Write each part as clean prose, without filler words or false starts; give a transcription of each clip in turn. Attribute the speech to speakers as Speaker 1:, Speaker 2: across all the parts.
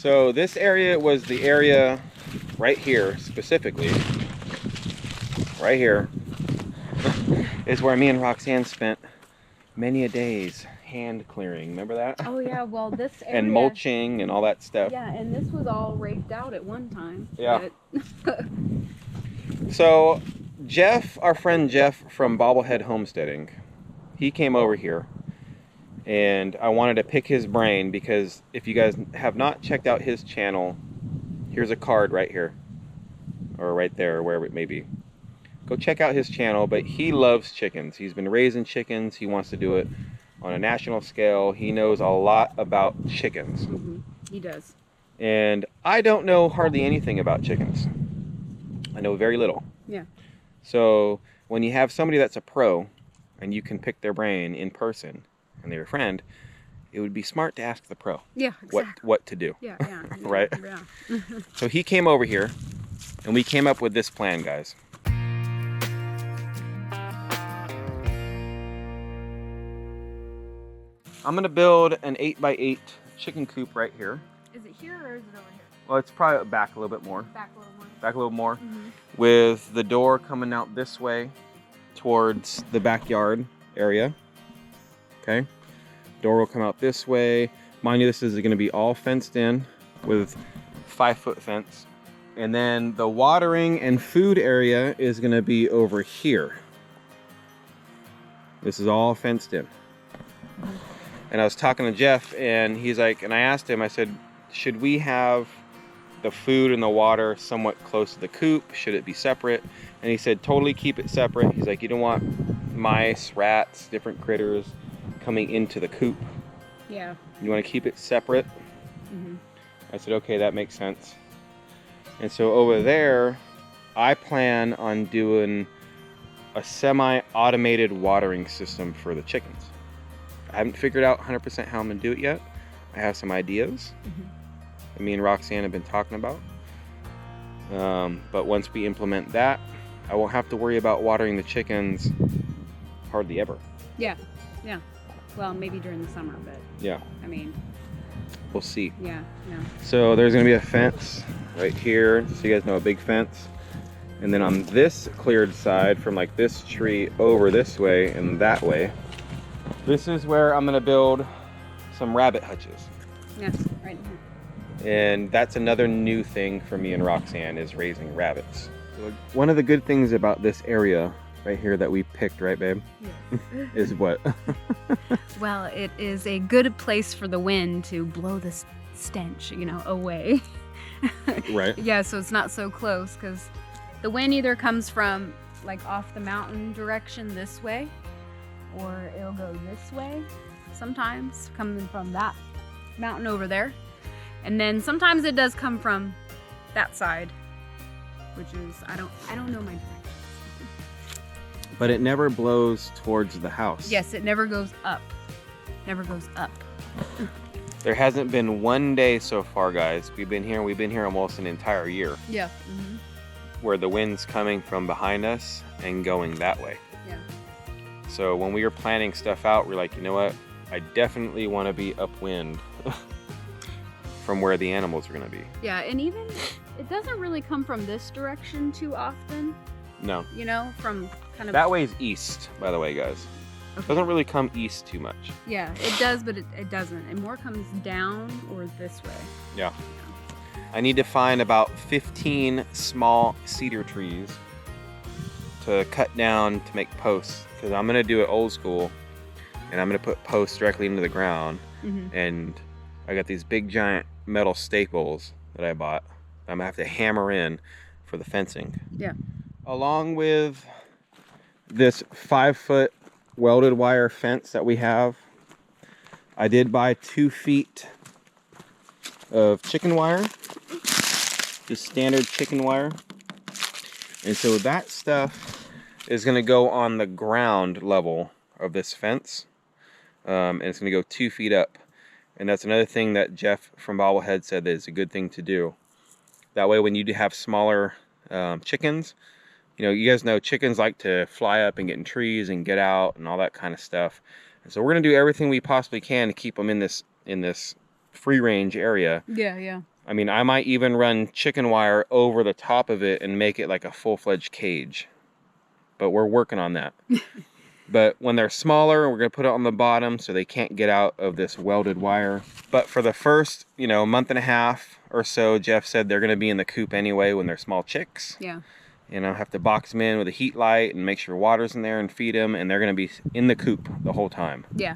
Speaker 1: So this area was the area right here, specifically. Right here is where me and Roxanne spent many a days hand clearing. Remember that?
Speaker 2: Oh yeah, well this area...
Speaker 1: And mulching and all that stuff.
Speaker 2: Yeah, and this was all raked out at one time.
Speaker 1: Yeah.
Speaker 2: But...
Speaker 1: So Jeff, our friend Jeff from Bobblehead Homesteading, he came over here and I wanted to pick his brain because if you guys have not checked out his channel, here's a card right here or right there or wherever it may be. Go check out his channel, but he loves chickens. He's been raising chickens. He wants to do it on a national scale. He knows a lot about chickens.
Speaker 2: Mm-hmm. He does.
Speaker 1: And I don't know hardly anything about chickens. I know very little.
Speaker 2: Yeah.
Speaker 1: So when you have somebody that's a pro and you can pick their brain in person and they're your friend, it would be smart to ask the pro.
Speaker 2: Yeah, exactly.
Speaker 1: What to do.
Speaker 2: Yeah.
Speaker 1: Right?
Speaker 2: Yeah.
Speaker 1: So he came over here and we came up with this plan, guys. I'm gonna build an 8x8 chicken coop right here.
Speaker 2: Is it here or is it over here?
Speaker 1: Well, it's probably back a little bit more.
Speaker 2: Back a little more.
Speaker 1: Back a little more.
Speaker 2: Mm-hmm.
Speaker 1: With the door coming out this way towards the backyard area. Okay. Door will come out this way. Mind you, this is gonna be all fenced in with 5-foot fence. And then the watering and food area is gonna be over here. This is all fenced in. And I was talking to Jeff and he's like, and I asked him, I said, should we have the food and the water somewhat close to the coop? Should it be separate? And he said, totally keep it separate. He's like, you don't want mice, rats, different critters coming into the coop.
Speaker 2: Yeah.
Speaker 1: You want to keep it separate?
Speaker 2: Mm-hmm.
Speaker 1: I said, okay, that makes sense. And so over there, I plan on doing a semi-automated watering system for the chickens. I haven't figured out 100% how I'm gonna do it yet. I have some ideas that me and Roxanne have been talking about. But once we implement that, I won't have to worry about watering the chickens hardly ever.
Speaker 2: Yeah. Well, maybe during the summer, but
Speaker 1: Yeah,
Speaker 2: I mean,
Speaker 1: we'll see.
Speaker 2: yeah.
Speaker 1: So there's gonna be a fence right here, so you guys know, a big fence. And then on this cleared side, from like this tree over this way and that way, this is where I'm gonna build some rabbit hutches.
Speaker 2: Yeah, right here.
Speaker 1: And that's another new thing for me and Roxanne, is raising rabbits. So one of the good things about this area right here that we picked, right babe?
Speaker 2: Yes.
Speaker 1: Is what?
Speaker 2: Well, it is a good place for the wind to blow the stench, away.
Speaker 1: Right.
Speaker 2: Yeah, so it's not so close, because the wind either comes from like off the mountain direction this way, or it'll go this way sometimes, coming from that mountain over there. And then sometimes it does come from that side, which is, I don't know my directions.
Speaker 1: But it never blows towards the house.
Speaker 2: Yes, it never goes up. Never goes up.
Speaker 1: There hasn't been one day so far, guys. We've been here almost an entire year,
Speaker 2: Yeah.
Speaker 1: where the wind's coming from behind us and going that way.
Speaker 2: Yeah.
Speaker 1: So when we were planning stuff out, we're like, you know what? I definitely want to be upwind from where the animals are going to be.
Speaker 2: Yeah, and even it doesn't really come from this direction too often.
Speaker 1: No.
Speaker 2: From kind of...
Speaker 1: That way is east, by the way, guys. It doesn't really come east too much.
Speaker 2: Yeah, it does, but it doesn't. It more comes down or this way.
Speaker 1: Yeah. I need to find about 15 small cedar trees to cut down to make posts, because I'm going to do it old school, and I'm going to put posts directly into the ground. And I got these big giant metal staples that I bought. I'm going to have to hammer in for the fencing.
Speaker 2: Yeah.
Speaker 1: Along with this 5-foot welded wire fence that we have, I did buy 2 feet of chicken wire, just standard chicken wire. And so that stuff is going to go on the ground level of this fence, and it's going to go 2 feet up. And that's another thing that Jeff from Bobblehead said that is a good thing to do. That way when you do have smaller chickens, you guys know chickens like to fly up and get in trees and get out and all that kind of stuff. And so we're going to do everything we possibly can to keep them in this free range area.
Speaker 2: Yeah.
Speaker 1: I mean, I might even run chicken wire over the top of it and make it like a full-fledged cage. But we're working on that. But when they're smaller, we're gonna put it on the bottom so they can't get out of this welded wire. But for the first, month and a half or so, Jeff said they're gonna be in the coop anyway when they're small chicks.
Speaker 2: Yeah.
Speaker 1: Have to box them in with a heat light and make sure water's in there and feed them, and they're gonna be in the coop the whole time.
Speaker 2: Yeah.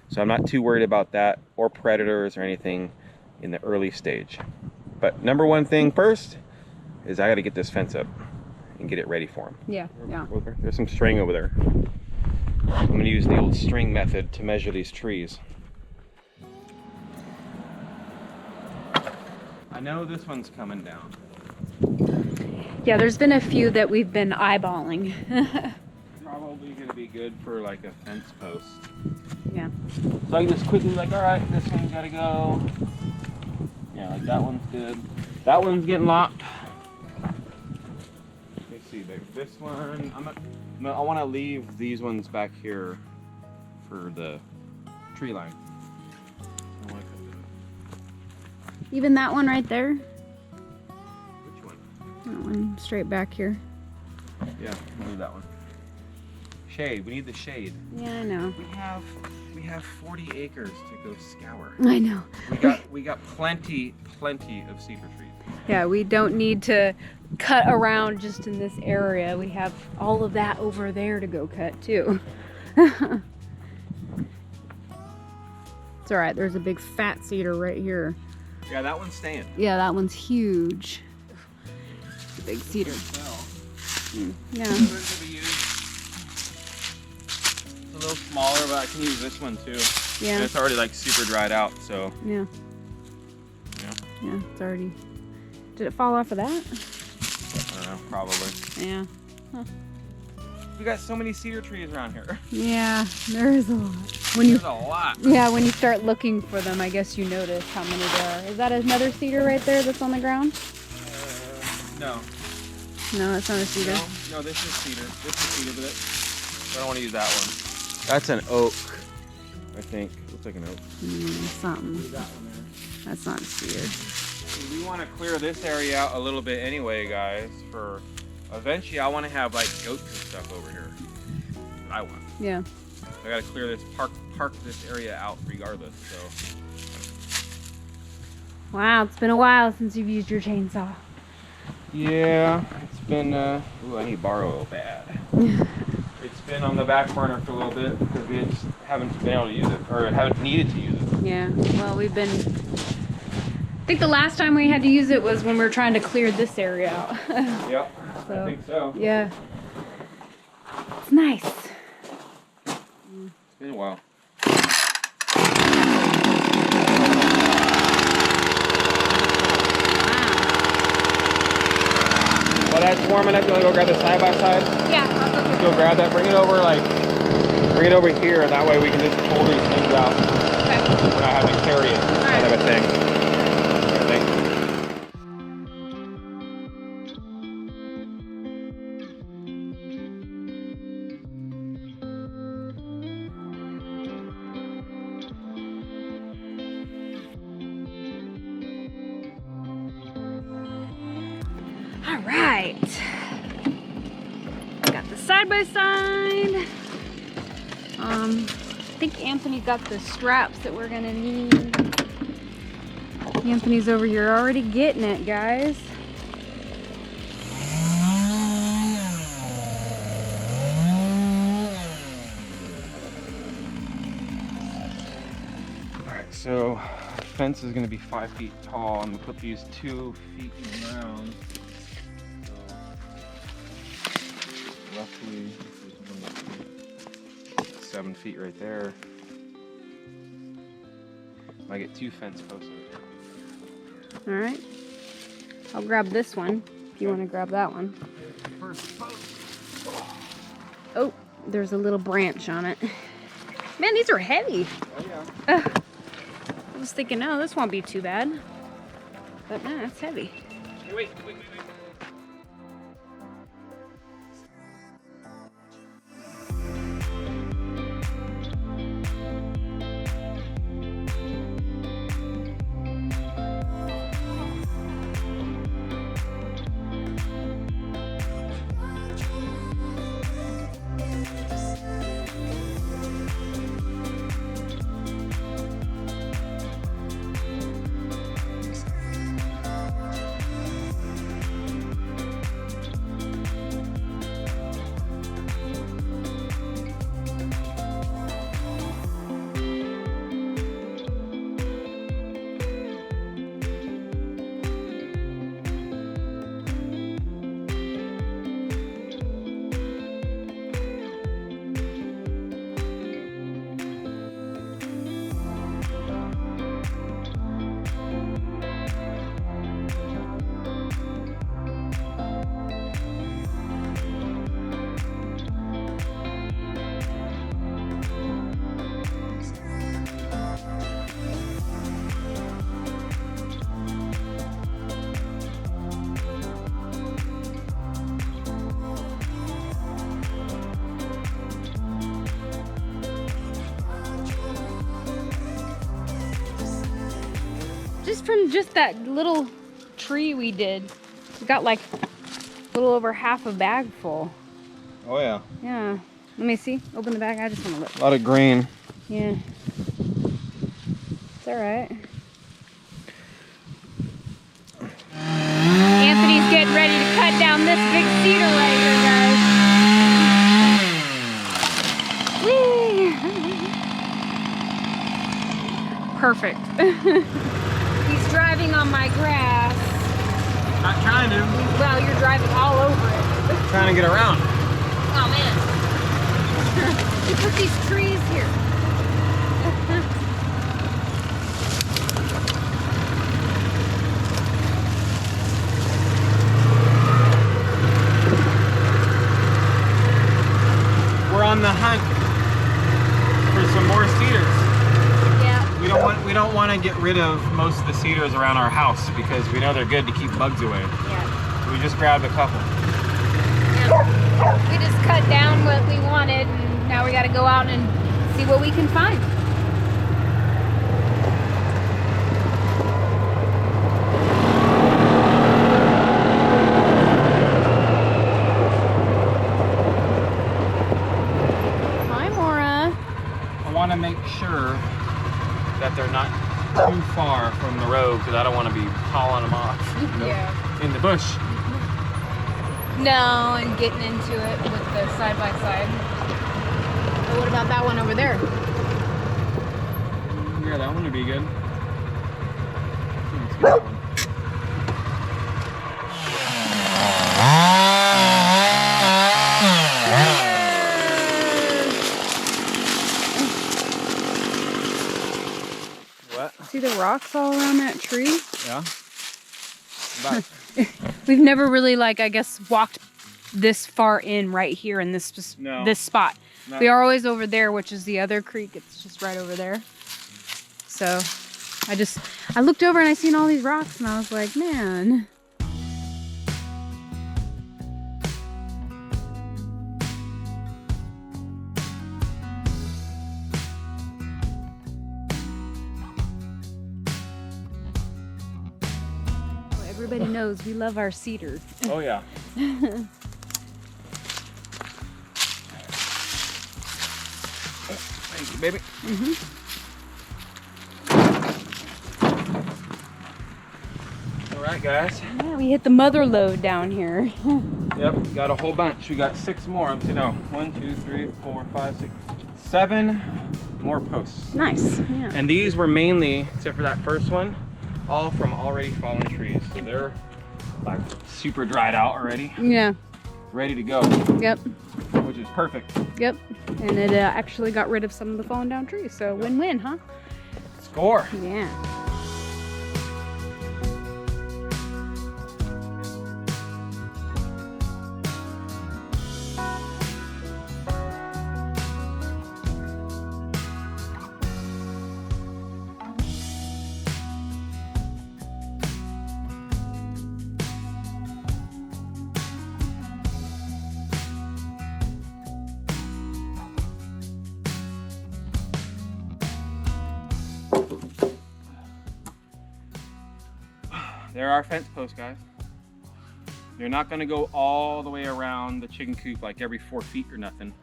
Speaker 1: So I'm not too worried about that or predators or anything in the early stage. But number one thing first is I gotta get this fence up and get it ready for them.
Speaker 2: Yeah.
Speaker 1: There's some string over there. I'm going to use the old string method to measure these trees. I know this one's coming down.
Speaker 2: Yeah, there's been a few that we've been eyeballing.
Speaker 1: Probably going to be good for like a fence post.
Speaker 2: Yeah.
Speaker 1: So I can just quickly all right, this one's got to go. Yeah, like that one's good. That one's getting locked. Let's see, this one, I want to leave these ones back here for the tree line.
Speaker 2: Even that one right there?
Speaker 1: Which one?
Speaker 2: That one straight back here.
Speaker 1: Yeah, we'll leave that one. Shade, we need the shade.
Speaker 2: Yeah, I know.
Speaker 1: We have 40 acres to go scour.
Speaker 2: I know.
Speaker 1: We got plenty of cedar trees.
Speaker 2: Yeah, we don't need to cut around just in this area. We have all of that over there to go cut too. It's all right. There's a big fat cedar right here.
Speaker 1: Yeah, that one's staying.
Speaker 2: Yeah, that one's huge. It's a big cedar. Yeah.
Speaker 1: It's a little smaller, but I can use this one too.
Speaker 2: Yeah.
Speaker 1: And it's already like super dried out, so.
Speaker 2: Yeah. Yeah, it's already. Did it fall off of that?
Speaker 1: I don't know, probably.
Speaker 2: Yeah. Huh.
Speaker 1: We got so many cedar trees around here.
Speaker 2: Yeah, there is a lot.
Speaker 1: There's a lot.
Speaker 2: Yeah, when you start looking for them, I guess you notice how many there are. Is that another cedar right there that's on the ground?
Speaker 1: No.
Speaker 2: No, that's not a cedar.
Speaker 1: No, this is cedar. This is cedar, but I don't want to use that one. That's an oak, I think. Looks like an oak.
Speaker 2: Something.
Speaker 1: Leave that one there.
Speaker 2: That's not a cedar.
Speaker 1: We want to clear this area out a little bit anyway, guys. For eventually, I want to have like goats and stuff over here. That's what I want.
Speaker 2: Yeah.
Speaker 1: I got to clear this, park this area out regardless. So.
Speaker 2: Wow, it's been a while since you've used your chainsaw.
Speaker 1: Yeah, it's been. Ooh, I need to borrow bad. It's been on the back burner for a little bit because we just haven't been able to use it, or haven't needed to use it.
Speaker 2: Yeah. Well, we've been. I think the last time we had to use it was when we were trying to clear this area out.
Speaker 1: Yep, so, I think so.
Speaker 2: Yeah. It's nice.
Speaker 1: It's been a while. Well, that's warm enough to go grab the side by side.
Speaker 2: Yeah, I'll
Speaker 1: Go grab that. Bring it over here. That way we can just pull these things out.
Speaker 2: Okay.
Speaker 1: We're not having to carry it. Kind of a thing.
Speaker 2: All right. Got the side by side. I think Anthony got the straps that we're gonna need. Anthony's over here already getting it, guys.
Speaker 1: Alright, so the fence is going to be 5 feet tall. I'm going to put these 2 feet in the ground. So roughly 7 feet right there. I get 2 fence posts over here.
Speaker 2: All right. I'll grab this one if you want to grab that one.
Speaker 1: First post.
Speaker 2: Oh, there's a little branch on it. Man, these are heavy.
Speaker 1: Oh yeah.
Speaker 2: I was thinking, oh, this won't be too bad. But no, it's heavy.
Speaker 1: Hey, wait.
Speaker 2: Just from that little tree we did. We got like a little over half a bag full.
Speaker 1: Oh yeah.
Speaker 2: Yeah. Let me see. Open the bag. I just want to look.
Speaker 1: A lot of grain.
Speaker 2: Yeah. It's all right. Anthony's getting ready to cut down this big cedar right here, guys. Whee! Perfect. He's driving on my grass.
Speaker 1: Not trying to.
Speaker 2: Well, you're driving all over it.
Speaker 1: Trying to get around.
Speaker 2: Oh man. We put these trees here.
Speaker 1: We're on the hunt for some more cedars.
Speaker 2: Yeah.
Speaker 1: We don't want to get rid of most of the cedars around our house because we know they're good to keep bugs away.
Speaker 2: Yeah.
Speaker 1: We just grabbed a couple.
Speaker 2: Yeah. We just cut down what we wanted, and now we got to go out and see what we can find. Hi, Maura.
Speaker 1: I want to make sure that they're not too far from the road because I don't want to be hauling them off in the bush.
Speaker 2: No, and getting into it with the side by side. But what about that one over there?
Speaker 1: Yeah, that one would be good. Let's get that one. What?
Speaker 2: See the rocks all around that tree?
Speaker 1: Yeah. About
Speaker 2: We've never really, like, I guess, walked this far in right here in this this spot.
Speaker 1: No.
Speaker 2: We are always over there, which is the other creek. It's just right over there. So I looked over and I seen all these rocks and I was like, man. Everybody knows we love our cedar.
Speaker 1: Oh yeah. Thank you, baby. All right, guys.
Speaker 2: Yeah, we hit the mother lode down here.
Speaker 1: Yep, got a whole bunch. We got 6 more. No, 1, 2, 3, 4, 5, 6, 7 more posts.
Speaker 2: Nice. Yeah.
Speaker 1: And these were mainly, except for that first one, all from already fallen trees. So they're like super dried out already,
Speaker 2: Yeah.
Speaker 1: ready to go,
Speaker 2: Yep.
Speaker 1: which is perfect.
Speaker 2: Yep. And it actually got rid of some of the fallen down trees. So win-win, huh?
Speaker 1: Score.
Speaker 2: Yeah.
Speaker 1: There are fence posts, guys. You're not gonna go all the way around the chicken coop like every 4 feet or nothing.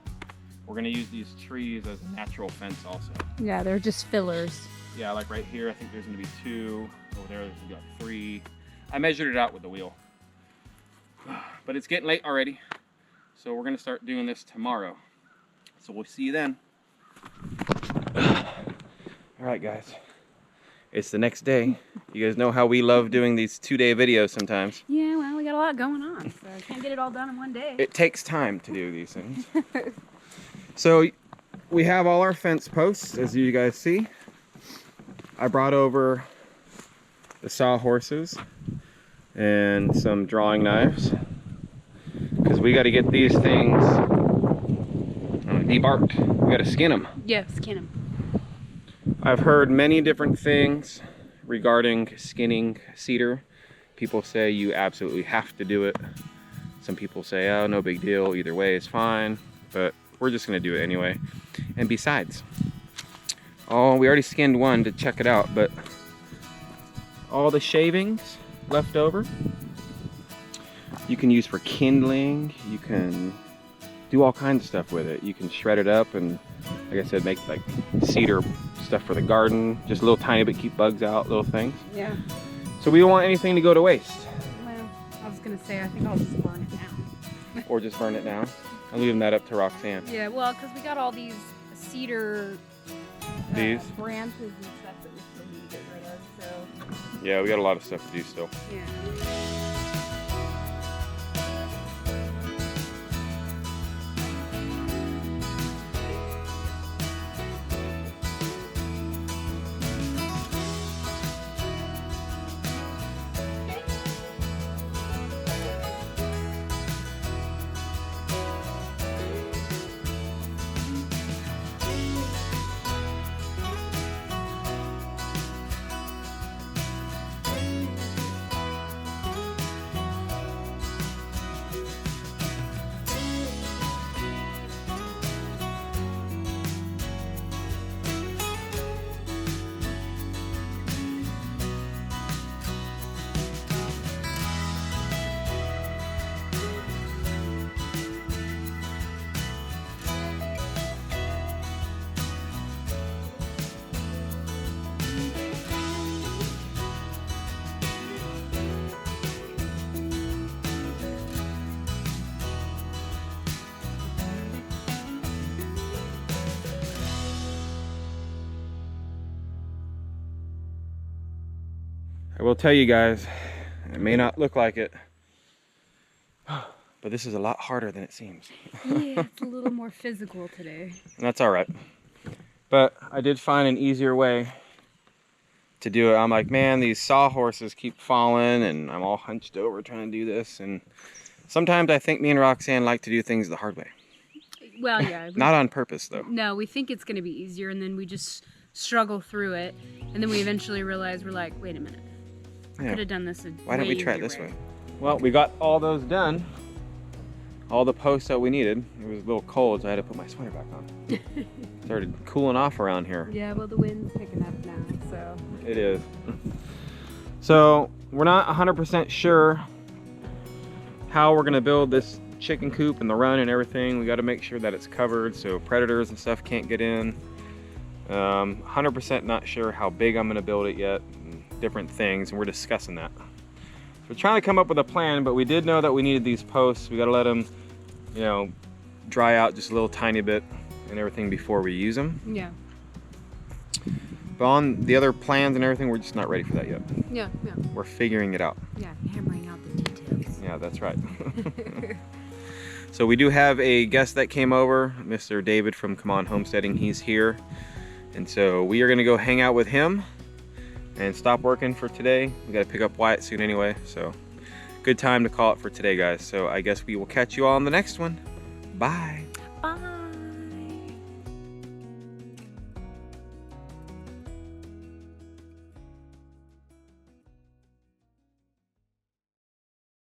Speaker 1: We're gonna use these trees as a natural fence also.
Speaker 2: Yeah, they're just fillers.
Speaker 1: Yeah, like right here, I think there's gonna be 2. Over there, there's got 3. I measured it out with the wheel. But it's getting late already. So we're gonna start doing this tomorrow. So we'll see you then. All right, guys. It's the next day. You guys know how we love doing these 2-day videos sometimes.
Speaker 2: Yeah, well, we got a lot going on, so I can't get it all done in one day.
Speaker 1: It takes time to do these things. So we have all our fence posts, as you guys see. I brought over the sawhorses and some drawing knives because we got to get these things debarked. We got to skin them.
Speaker 2: Yeah, skin them.
Speaker 1: I've heard many different things regarding skinning cedar. People say you absolutely have to do it. Some people say, oh, no big deal, either way is fine, but we're just gonna do it anyway. And besides, oh, we already skinned one to check it out, but all the shavings left over. You can use for kindling. You can do all kinds of stuff with it. You can shred it up and, like I said, make like cedar stuff for the garden. Just a little tiny bit, keep bugs out, little things.
Speaker 2: Yeah.
Speaker 1: So we don't want anything to go to waste.
Speaker 2: Well, I was gonna say, I think I'll just burn it now.
Speaker 1: Or just burn it down. I'm leaving that up to Roxanne.
Speaker 2: Yeah, well, because we got all these cedar
Speaker 1: These?
Speaker 2: branches and stuff that we still need to get rid of, so.
Speaker 1: Yeah, we got a lot of stuff to do still.
Speaker 2: Yeah.
Speaker 1: I will tell you guys, it may not look like it, but this is a lot harder than it seems.
Speaker 2: Yeah, it's a little more physical today.
Speaker 1: And that's all right. But I did find an easier way to do it. I'm like, man, these sawhorses keep falling and I'm all hunched over trying to do this. And sometimes I think me and Roxanne like to do things the hard way.
Speaker 2: Well, yeah.
Speaker 1: Not on purpose, though.
Speaker 2: No, we think it's going to be easier, and then we just struggle through it. And then we eventually realize, we're like, wait a minute. I could have done this
Speaker 1: Why don't we try it this way? Well, we got all those done. All the posts that we needed. It was a little cold, so I had to put my sweater back on. Started cooling off around here.
Speaker 2: Yeah, well, the wind's picking up now, so.
Speaker 1: It is. So we're not 100% sure how we're gonna build this chicken coop and the run and everything. We got to make sure that it's covered so predators and stuff can't get in. 100% not sure how big I'm gonna build it yet. Different things, and we're discussing that. So we're trying to come up with a plan, but we did know that we needed these posts. We got to let them, you know, dry out just a little tiny bit and everything before we use them.
Speaker 2: Yeah.
Speaker 1: But on the other plans and everything, we're just not ready for that yet.
Speaker 2: Yeah, yeah.
Speaker 1: We're figuring it out.
Speaker 2: Yeah, hammering out the details.
Speaker 1: Yeah, that's right. So we do have a guest that came over, Mr. David from Come On Homesteading. He's here, and so we are going to go hang out with him and stop working for today. We got to pick up Wyatt soon anyway, so good time to call it for today, guys. So I guess we will catch you all on the next one. Bye.